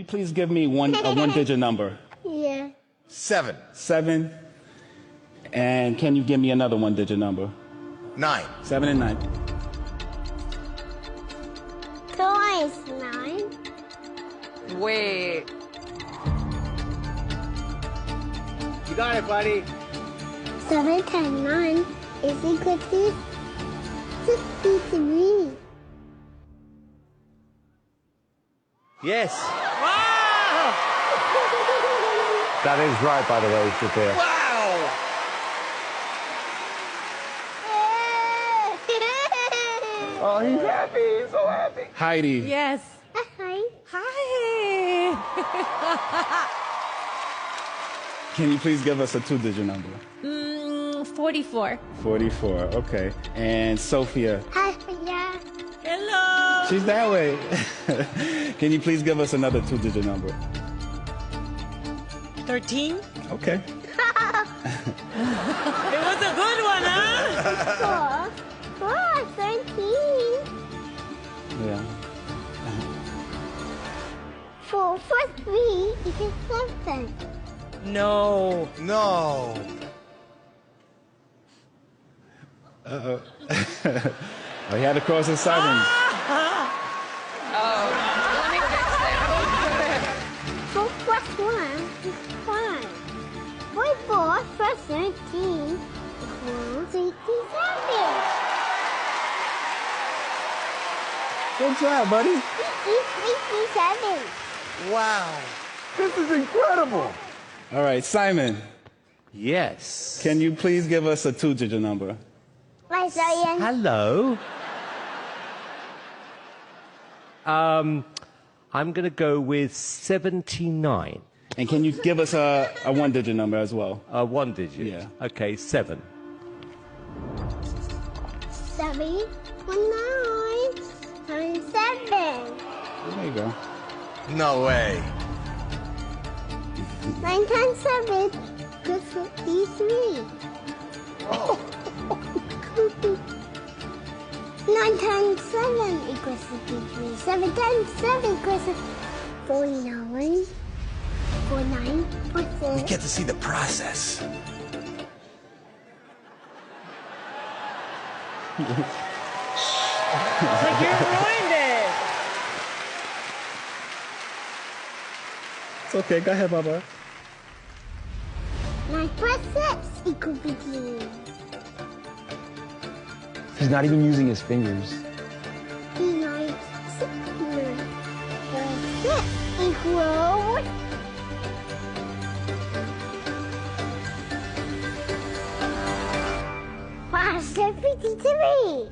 please give me a one-digit number? Yeah. 7. 7. And can you give me another one-digit number? 9. 7 and 9. Twice 9. Wait. You got it, buddy. 7 times 9 is equal to 63. Yes. Wow! That is right, by the way, Sophia. Wow! Oh, he's happy. He's so happy. Heidi. Yes. Hi. Hi. Can you please give us a two-digit number? 44. 44. Okay. And Sophia. Hi. Yeah. Hello. She's that way. Can you please give us another two-digit number? 13. Okay. It was a good one, huh? 4. 13. Yeah. 4 plus 3 equals 7. No. No. Uh-oh. Oh, he had to cross his 7. Let me fix it. 4 plus 1 is 5. 4 plus 13 equals 87. Good job, buddy. It's 87. Wow. This is incredible. All right, Simon. Yes. Can you please give us a two-digit number? Right, Zion. Hello. I'm going to go with 79. And can you give us a one-digit number as well? One digit. Yeah. Okay, 7. 7 9 times 7. There you go. No way. 9 times 7 equals 53. 9 times 7 equals 53. 7 times 7 equals 49. 49 We percent. get to see the process. Like you ruined it. It's okay. Go ahead, Baba. 9 plus 6 equals 15. He's not even using his fingers. 9 6 equals 53.